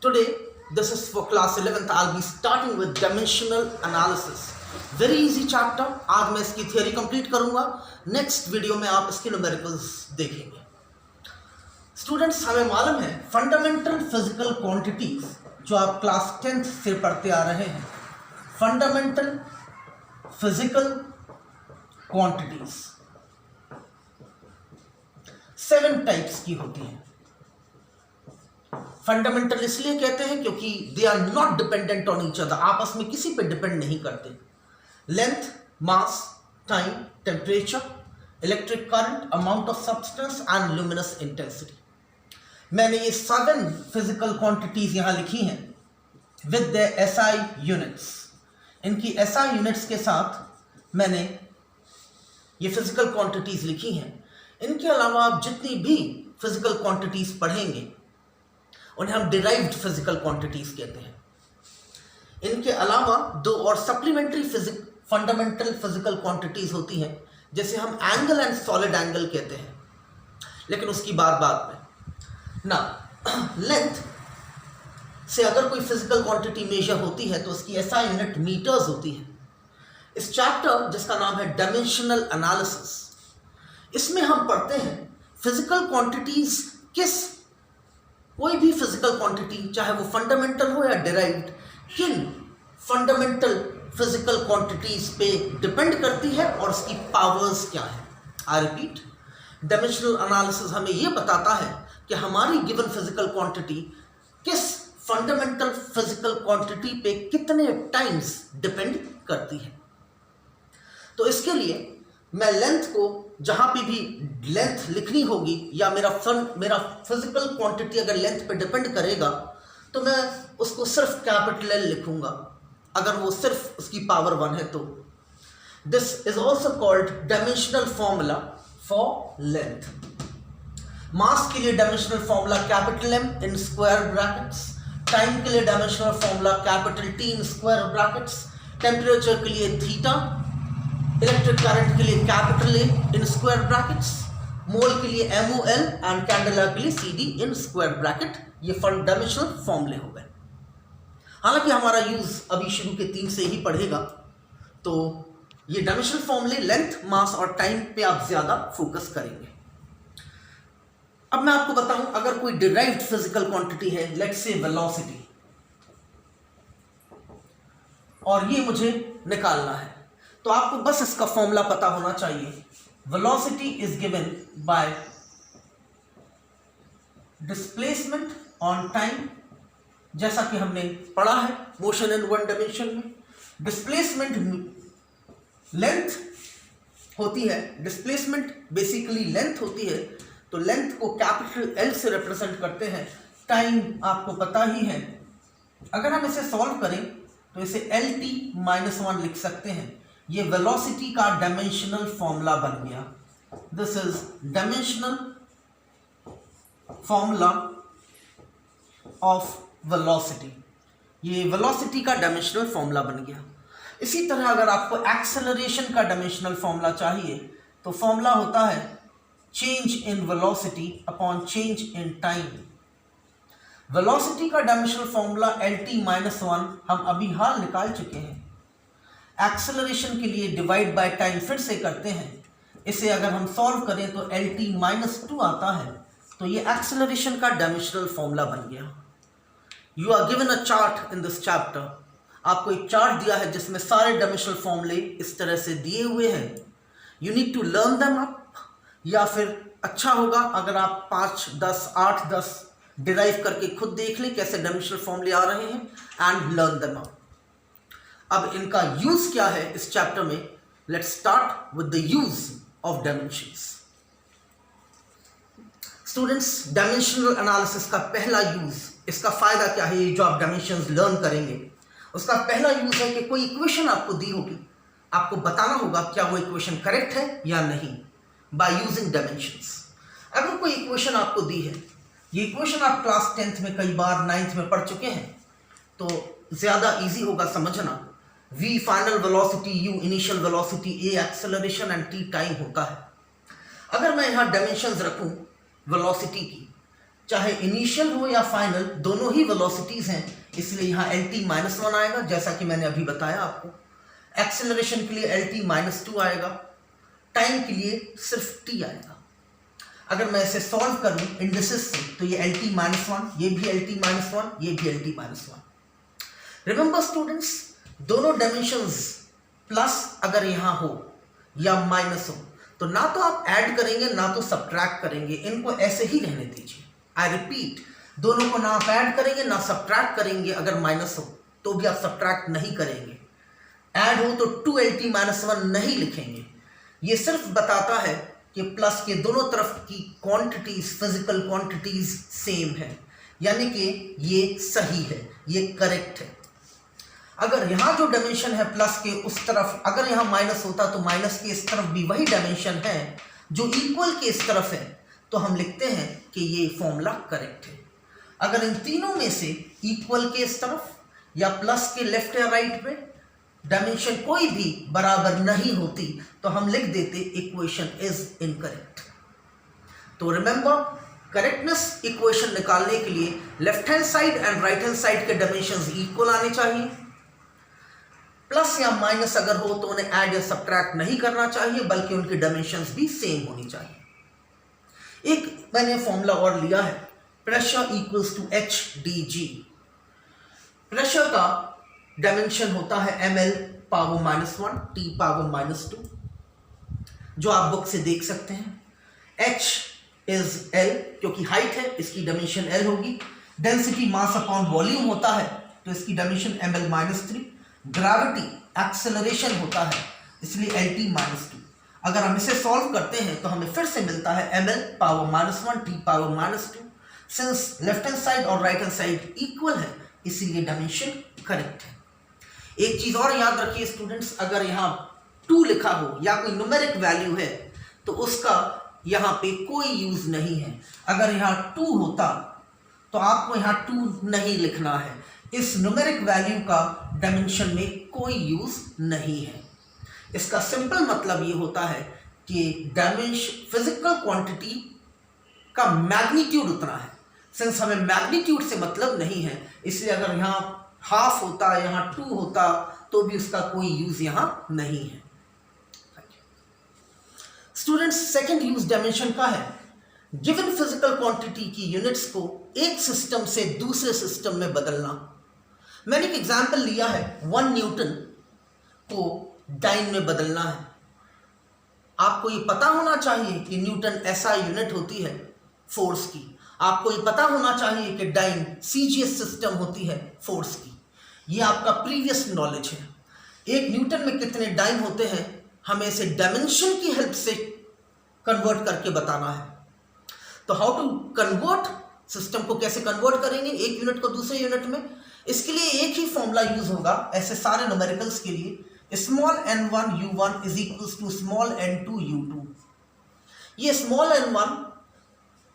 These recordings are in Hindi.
Today, this is for class 11th. I'll be starting with dimensional analysis. Very easy chapter. आज मैं इसकी theory complete करूंगा. Next video में आप इसके numericals देखेंगे. Students, हमें मालूम है fundamental physical quantities जो आप class 10th से पढ़ते आ रहे हैं. Fundamental physical quantities 7 types की होती हैं. फंडामेंटल इसलिए कहते हैं क्योंकि they are not dependent on each other, आपस में किसी पे डिपेंड नहीं करते. Length, mass, time, temperature, electric current, amount of substance and luminous intensity. मैंने ये 7 फिजिकल क्वांटिटीज यहां लिखी हैं विद द एसआई यूनिट्स. इनकी एसआई यूनिट्स के साथ मैंने ये फिजिकल क्वांटिटीज लिखी हैं. इनके अलावा आप जितनी भी फिजिकल क्वांटिटीज पढ़ेंगे उन्हें हम डिराइव्ड फिजिकल क्वांटिटीज कहते हैं. इनके अलावा 2 और सप्लीमेंट्री फंडामेंटल फिजिकल क्वांटिटीज होती हैं, जैसे हम एंगल एंड सॉलिड एंगल कहते हैं, लेकिन उसकी बात में ना. लेंथ से अगर कोई फिजिकल क्वांटिटी मेजर होती है तो उसकी एसआई यूनिट मीटर्स होती है. इस चैप्टर जिसका नाम है डायमेंशनल एनालिसिस, इसमें हम पढ़ते हैं फिजिकल क्वांटिटीज कोई भी फिजिकल क्वांटिटी चाहे वो फंडामेंटल हो या डिराइव्ड, किन फंडामेंटल फिजिकल क्वांटिटीज पे डिपेंड करती है और उसकी पावर्स क्या है. आई रिपीट, डायमेंशनल एनालिसिस हमें ये बताता है कि हमारी गिवन फिजिकल क्वांटिटी किस फंडामेंटल फिजिकल क्वांटिटी पे कितने टाइम्स डिपेंड करती है. तो इसके लिए मैं लेंथ को जहाँ पे भी लेंथ लिखनी होगी या मेरा फिजिकल क्वांटिटी अगर लेंथ पे डिपेंड करेगा तो मैं उसको सिर्फ कैपिटल L लिखूंगा अगर वो सिर्फ उसकी पावर 1 है तो. This is also called dimensional formula for length. Mass के लिए dimensional formula capital M in square brackets, time के लिए dimensional formula capital T in square brackets, temperature के लिए थीटा, इलेक्ट्रिक करंट के लिए capital A in square brackets, mole के लिए MOL एंड कैंडेला के लिए CD इन स्क्वायर ब्रैकेट. ये डायमेंशनल फॉर्मूले हो गए. हालांकि हमारा यूज अभी शुरू के 3 से ही पढ़ेगा, तो ये डायमेंशनल फॉर्मूले लेंथ, मास और टाइम पे आप ज्यादा फोकस करेंगे. अब मैं आपको बताऊं, अगर कोई डिराइव्ड फिजिकल क्वांटिटी है, लेट्स से वेलोसिटी, और ये मुझे निकालना है, तो आपको बस इसका फॉर्मूला पता होना चाहिए. Velocity is given by displacement on time, जैसा कि हमने पढ़ा है मोशन इन 1 डायमेंशन में. डिस्प्लेसमेंट लेंथ होती है, डिस्प्लेसमेंट बेसिकली लेंथ होती है, तो लेंथ को कैपिटल L से रिप्रेजेंट करते हैं. टाइम आपको पता ही है. अगर हम इसे सॉल्व करें तो इसे LT-1 लिख सकते हैं. ये वेलोसिटी का डायमेंशनल फॉर्मूला बन गया. This is dimensional formula of velocity. ये वेलोसिटी का डायमेंशनल फॉर्मूला बन गया. इसी तरह अगर आपको एक्सेलरेशन का डायमेंशनल फॉर्मूला चाहिए तो फॉर्मूला होता है change in velocity upon change in time. Velocity का डायमेंशनल फॉर्मूला LT-1 हम अभी हाल निकाल चुके हैं. एक्सेलरेशन के लिए डिवाइड बाय टाइम फिर से करते हैं. इसे अगर हम सॉल्व करें तो LT-2 आता है, तो ये एक्सेलरेशन का डायमेंशनल फॉर्मूला बन गया. You are given a chart in this chapter. आपको एक चार्ट दिया है जिसमें सारे डायमेंशनल फॉर्मूले इस तरह से दिए हुए हैं. You need to learn them up, या फिर अच्छा होगा अगर आप 5, 10, 8, 10 डिराइव करके खुद देख लें कैसे डायमेंशनल फॉर्मूले आ रहे हैं एंड लर्न देम अप. अब इनका यूज क्या है इस चैप्टर में? Let's start with the use of dimensions. Students, dimensional analysis का पहला यूज, इसका फायदा क्या है? ये जो आप डायमेंशंस लर्न करेंगे उसका पहला यूज है कि कोई इक्वेशन आपको दी होगी, आपको बताना होगा क्या वो इक्वेशन करेक्ट है या नहीं बाय यूजिंग डायमेंशंस. अगर कोई इक्वेशन आपको दी है, ये इक्वेशन आप क्लास 10th में कई बार 9th में पढ़ चुके हैं, तो ज्यादा इजी होगा समझना. V final velocity, U initial velocity, A acceleration and T time होता है. अगर मैं यहाँ डायमेंशंस रखूं वेलोसिटी की, चाहे इनिशियल हो या फाइनल, दोनों ही वेलोसिटीज हैं, इसलिए यहाँ LT-1 आएगा, जैसा कि मैंने अभी बताया आपको। एक्सेलरेशन के लिए LT-2 आएगा, टाइम के लिए सिर्फ t आएगा। अगर मैं इसे सॉल्व करूं इंडिसेस से, तो ये LT-1, ये भी LT-1, ये भी LT-1। रिमेंबर स्टूडेंट्स, दोनों डायमेंशंस प्लस अगर यहाँ हो या माइनस हो, तो ना तो आप ऐड करेंगे ना तो सब्ट्रैक्ट करेंगे, इनको ऐसे ही रहने दीजिए। आई रिपीट, दोनों को ना आप ऐड करेंगे ना सब्ट्रैक्ट करेंगे। अगर माइनस हो तो भी आप सब्ट्रैक्ट नहीं करेंगे, ऐड हो तो 2LT-1 नहीं लिखेंगे। ये सिर्फ बताता है कि प्लस के दोनों तरफ की क्वांटिटीज, फिजिकल क्वांटिटीज सेम है, यानी कि ये सही है, ये करेक्ट है। अगर यहाँ जो डायमेंशन है प्लस के उस तरफ, अगर यहाँ माइनस होता तो माइनस के इस तरफ भी वही डायमेंशन है जो इक्वल के इस तरफ है, तो हम लिखते हैं कि ये फॉर्मूला करेक्ट है। अगर इन तीनों में से इक्वल के इस तरफ या प्लस के लेफ्ट या राइट में डायमेंशन कोई भी बराबर नहीं होती, तो हम लिख देते इक्वेशन इज इनकरेक्ट। तो रिमेंबर, करेक्टनेस इक्वेशन निकालने के लिए left hand side and right hand side के डायमेंशंस इक्वल आने चाहिए। प्लस या माइनस अगर हो तो उन्हें ऐड या सब्ट्रैक्ट नहीं करना चाहिए, बल्कि उनकी डायमेंशंस भी सेम होनी चाहिए। एक मैंने फॉर्मूला और लिया है, pressure equals to HdG। Pressure का डायमेंशन होता है ml⁻⁻1 T⁻⁻2, जो आप बुक से देख सकते हैं। H इज L, क्योंकि हाइट है इसकी डायमेंशन L होगी। डेंसिटी मास अपॉन वॉल्यूम होता है, तो इसकी डायमेंशन ml-3। ग्रेविटी एक्सेलरेशन होता है, इसलिए LT-2। अगर हम इसे सॉल्व करते हैं तो हमें फिर से मिलता है ml⁻⁻1 T⁻⁻2। Since left hand side और राइट हैंड साइड इक्वल है, इसीलिए डायमेंशन करेक्ट है। एक चीज और याद रखिए स्टूडेंट्स, अगर यहाँ 2 लिखा हो या कोई न्यूमेरिक वैल्यू है तो उसका यहाँ पे कोई यूज नहीं है। अगर यहाँ 2 होता तो आपको यहाँ 2 नहीं लिखना है। इस न्यूमेरिक वैल्यू का डायमेंशन में कोई यूज नहीं है। इसका सिंपल मतलब ये होता है कि डायमेंशन फिजिकल क्वांटिटी का मैग्नीट्यूड उतना है। सिंस हमें मैग्नीट्यूड से मतलब नहीं है, इसलिए अगर यहाँ हाफ होता, यहाँ 2 होता, तो भी उसका कोई यूज यहाँ नहीं है। स्टूडेंट्स, सेकंड यूज डायमेंशन का है गिवन फिजिकल क्वांटिटी की यूनिट्स को एक सिस्टम से दूसरे सिस्टम में बदलना। मैंने एक एग्जांपल लिया है, 1 न्यूटन को डाइन में बदलना है। आपको ये पता होना चाहिए कि न्यूटन SI यूनिट होती है फोर्स की। आपको ये पता होना चाहिए कि डाइन CGS सिस्टम होती है फोर्स की। ये आपका प्रीवियस नॉलेज है। एक न्यूटन में कितने डाइन होते हैं, हमें इसे डायमेंशन की हेल्प से कन्वर्ट करके बताना है। तो हाउ टू कन्वर्ट, सिस्टम को कैसे कन्वर्ट करेंगे एक यूनिट को दूसरे यूनिट में, इसके लिए एक ही फॉर्मूला यूज होगा ऐसे सारे न्यूमेरिकल्स के लिए। Small n1 u1 is equals to small n2 u2। ये स्मॉल n1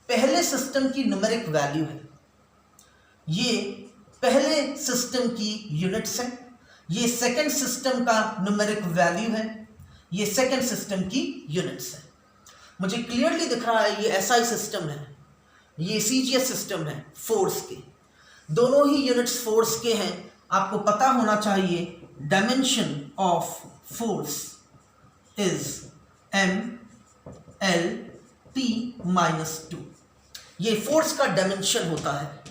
पहले सिस्टम की न्यूमेरिक वैल्यू है, ये पहले सिस्टम की यूनिट्स है। ये सेकंड सिस्टम का न्यूमेरिक वैल्यू है, ये सेकंड सिस्टम की यूनिट्स है। मुझे क्लियरली दिख रहा है ये SI सिस्टम है, ये CGS सिस्टम है फोर्स के। दोनों ही यूनिट्स फोर्स के हैं। आपको पता होना चाहिए dimension of force is ml⁻2। ये फोर्स का डायमेंशन होता है।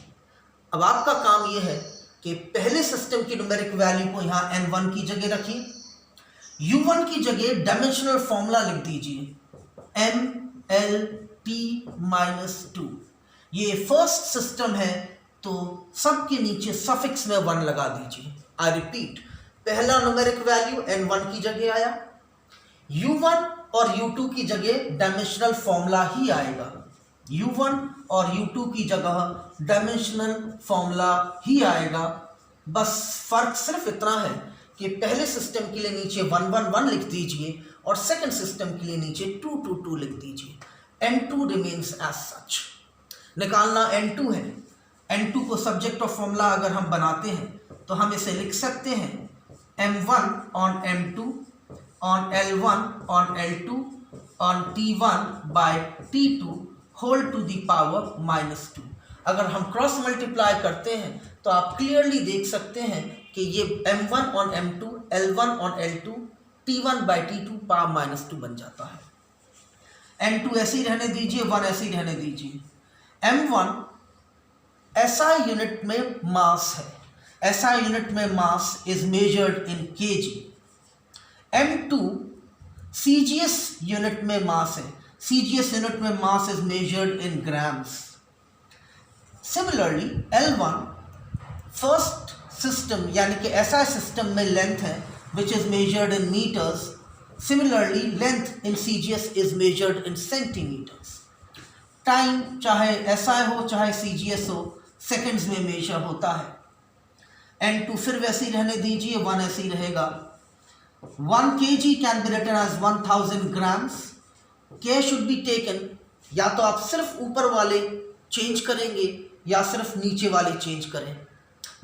अब आपका काम ये है कि पहले सिस्टम की न्यूमेरिक वैल्यू को यहाँ n1 की जगह रखिए, u1 की जगह डायमेंशनल फॉर्मूला लिख दीजिए ml⁻2। ये फर्स्ट सिस्टम है तो सबके नीचे सफिक्स में 1 लगा दीजिए। आई रिपीट, पहला न्यूमेरिक वैल्यू n1 की जगह आया, u1 और u2 की जगह डायमेंशनल फॉर्मूला ही आएगा। u1 और u2 की जगह डायमेंशनल फॉर्मूला ही आएगा। बस फर्क सिर्फ इतना है कि पहले सिस्टम के लिए नीचे 1 1 1 लिख दीजिए और सेकंड सिस्टम के लिए नीचे 2 2 2 लिख दीजिए। n2 remains as such. निकालना n2 है। n2 को सब्जेक्ट ऑफ फॉर्मूला अगर हम बनाते हैं तो हम इसे लिख सकते हैं m1 on m2 on l1 on l2 on t1 by t2 whole to the power -2। अगर हम क्रॉस मल्टीप्लाई करते हैं तो आप क्लियरली देख सकते हैं कि ये m1 on m2, l1 on l2, t1 by t2 power -2 बन जाता है। m2 ऐसे ही रहने दीजिए, 1 ऐसे ही रहने दीजिए। m1 SI यूनिट में मास है, SI यूनिट में mass is measured in kg। m2 CGS unit में मास है, CGS यूनिट में mass is measured in grams. Similarly L1 first system यानी कि SI सिस्टम में लेंथ है which is measured in metres. Similarly length in CGS is measured in centimetres. Time चाहे SI हो चाहे CGS हो सेकेंड्स में मेजर होता है। N2 फिर वैसे ही रहने दीजिए, 1 ऐसे ही रहेगा। 1 kg can be written as 1000 grams. Care should be taken, या तो आप सिर्फ ऊपर वाले चेंज करेंगे या सिर्फ नीचे वाले चेंज करें,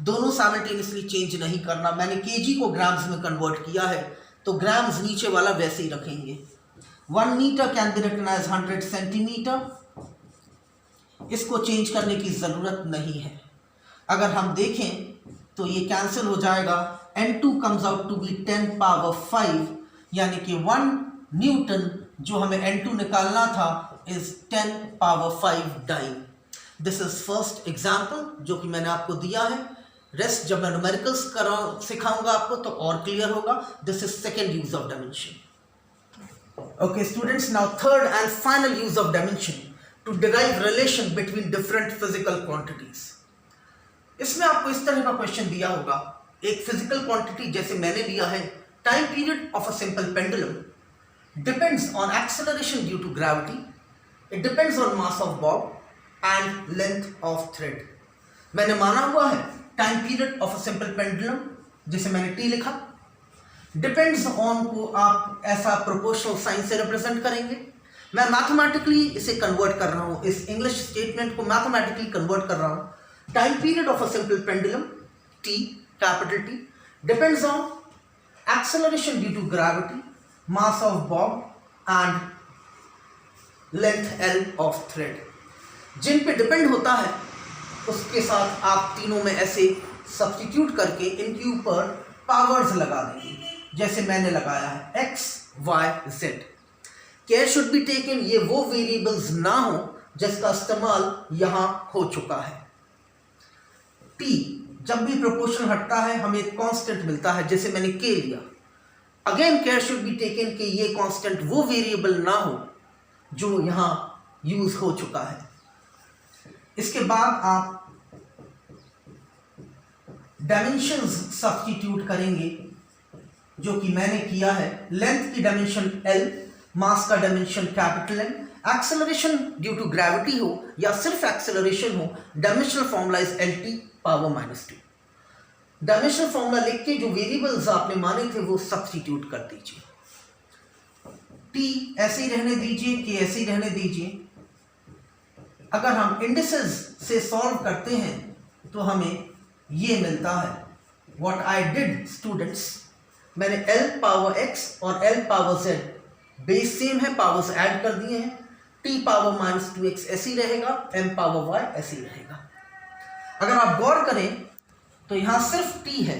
दोनों साइमल्टेनियसली चेंज नहीं करना। मैंने kg को ग्राम्स में कन्वर्ट किया है तो ग्राम्स नीचे वाला वैसे ही रखेंगे। 1 metre can be written as 100 centimetre, इसको चेंज करने की ज़रूरत नहीं है। अगर हम देखें तो ये कैंसिल हो जाएगा। N2 comes out to be 10 power 5, यानी कि 1 न्यूटन जो हमें N2 निकालना था is 10 power 5 dyne. This is first example जो कि मैंने आपको दिया है। रेस्ट जब मैं न्यूमेरिकल्स सिखाऊंगा आपको तो और क्लियर होगा। This is second use of dimension. Okay students, now third and final use of dimension to derive relation between different physical quantities। इसमें आपको इस तरह का क्वेश्चन दिया होगा, एक फिजिकल क्वांटिटी जैसे मैंने लिया है, time period of a simple pendulum depends on acceleration due to gravity, it depends on mass of bob and length of thread. मैंने माना हुआ है time period of a simple pendulum, जिसे मैंने टी लिखा। डिपेंड्स ऑन को आप ऐसा प्रोपोर्शनल साइन से रिप्रेजेंट करेंगे। मैं मैथमेटिकली इसे कन्वर्ट कर रहा हूँ, इस इंग्लिश स्टेटमेंट को मैथमेटिकली कन्वर्ट कर रहा हूँ। Time period of a simple pendulum T, capital T, depends on acceleration due to gravity, mass of bob and length L of thread. जिन पे डिपेंड होता है उसके साथ आप तीनों में ऐसे सब्स्टिट्यूट करके इनके ऊपर पावर्स लगा देंगे, जैसे मैंने लगाया है x, y, z। Care should be taken, ये वो वेरिएबल्स ना हो जिसका इस्तेमाल यहां हो चुका है। t जब भी प्रोपोर्शन हटता है हमें एक कांस्टेंट मिलता है, जैसे मैंने k लिया। Again care should be taken कि ये कांस्टेंट वो वेरिएबल ना हो जो यहां यूज हो चुका है। इसके बाद आप डायमेंशंस सब्स्टिट्यूट करेंगे, जो कि मैंने किया है। लेंथ की डायमेंशन l, मास का dimension capital M, acceleration due to gravity हो या सिर्फ एक्सेलरेशन हो, dimensional formula is LT power -2। Dimensional formula लिख के जो वेरिएबल्स आपने माने थे वो सब्स्टिट्यूट कर दीजिए। T ऐसे ही रहने दीजिए, K ऐसे ही रहने दीजिए। अगर हम इंडिसेस से सॉल्व करते हैं तो हमें ये मिलता है। व्हाट आई डिड स्टूडेंट्स, मैंने L पावर X और L power Z, base same है, पावर्स ऐड कर दिए हैं। T पावर -2x ऐसे ही रहेगा, M पावर Y ऐसे ही रहेगा। अगर आप गौर करें तो यहां सिर्फ T है,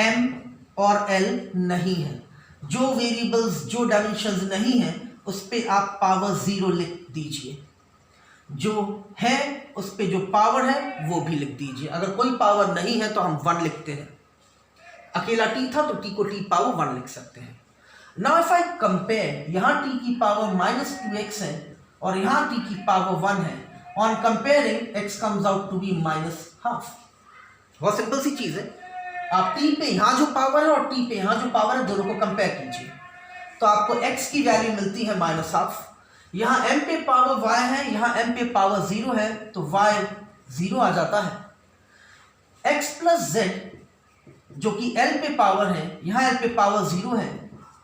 M और L नहीं है। जो वेरिएबल्स, जो डायमेंशंस नहीं है उस पे आप पावर 0 लिख दीजिए, जो है उस पे जो पावर है वो भी लिख दीजिए। अगर कोई पावर नहीं है तो हम 1 लिखते हैं। अकेला T था तो T को T पावर 1 लिख सकते हैं। नाउ इफ आई कंपेयर, यहाँ T की पावर -2x है और यहाँ T की पावर 1 है। On comparing x comes out to be -12। बहुत सिंपल सी चीज है। आप T पे यहाँ जो पावर है और T पे यहाँ जो पावर है दोनों को कंपेयर कीजिए तो आपको x की वैल्यू मिलती है -12। यहाँ m पे पावर y है, यहाँ m पे पावर 0 है तो y 0 आ जाता है। x प्लस z जो कि l पे पावर है, यहाँ l पे पावर 0 है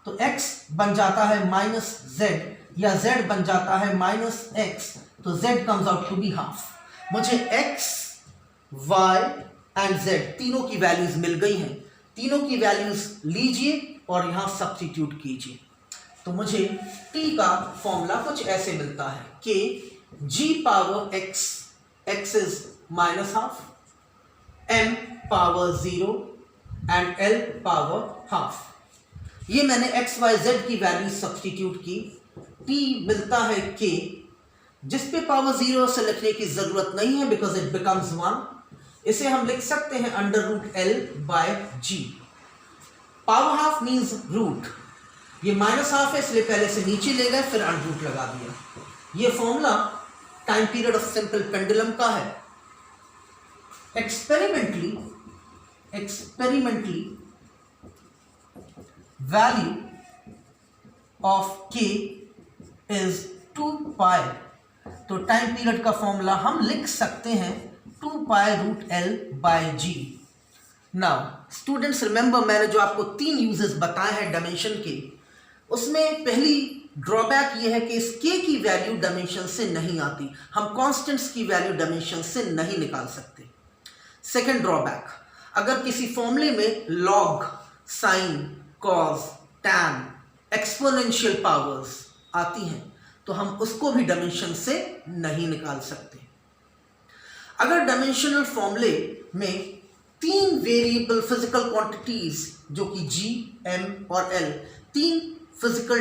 तो x बन जाता है -z या z बन जाता है -x, तो z comes out to be half. मुझे x, y एंड z तीनों की वैल्यूज मिल गई हैं। तीनों की वैल्यूज लीजिए और यहाँ सब्स्टिट्यूट कीजिए तो मुझे t का फॉर्मूला कुछ ऐसे मिलता है कि g power x x is minus half, m power 0 and l power half. ये मैंने x y z की वैल्यू सब्स्टिट्यूट की, p मिलता है k, जिस पे पावर 0 से लिखने की जरूरत नहीं है बिकॉज इट बिकम्स 1. इसे हम लिख सकते हैं under root l by g. Power half means root, ये माइनस हाफ है इसलिए पहले से नीचे ले गए फिर अंडर रूट लगा दिया. ये formula time period of simple pendulum का है. Experimentally value of k is 2 पाई. तो टाइम पीरियड का फॉर्मूला हम लिख सकते हैं 2 pi root l by g. Now students remember, मैंने जो आपको 3 यूजेस बताए हैं डायमेंशन के, उसमें पहली ड्रॉबैक ये है कि इस k की वैल्यू डायमेंशन से नहीं आती. हम कांस्टेंट्स की वैल्यू डायमेंशन से नहीं निकाल सकते. सेकंड ड्रॉबैक, अगर किसी फॉर्मूले में log, sine, cos, tan, exponential powers आती हैं तो हम उसको भी डायमेंशन से नहीं निकाल सकते. अगर डायमेंशनल फॉर्मूले में 3 वेरिएबल फिजिकल क्वांटिटीज जो कि g, m और l, 3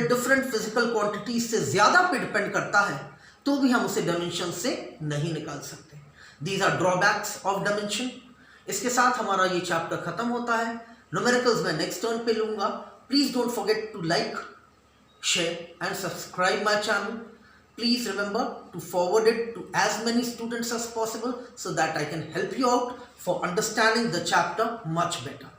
डिफरेंट फिजिकल क्वांटिटीज से ज्यादा पे डिपेंड करता है तो भी हम उसे डायमेंशन से नहीं निकाल सकते. These are drawbacks of dimension. इसके साथ हमारा ये चैप्टर खत्म होता है. न्यूमेरिकल्स मैं नेक्स्ट टर्न पे लूंगा. Please don't forget to like, share and subscribe my channel. Please remember to forward it to as many students as possible so that I can help you out for understanding the chapter much better.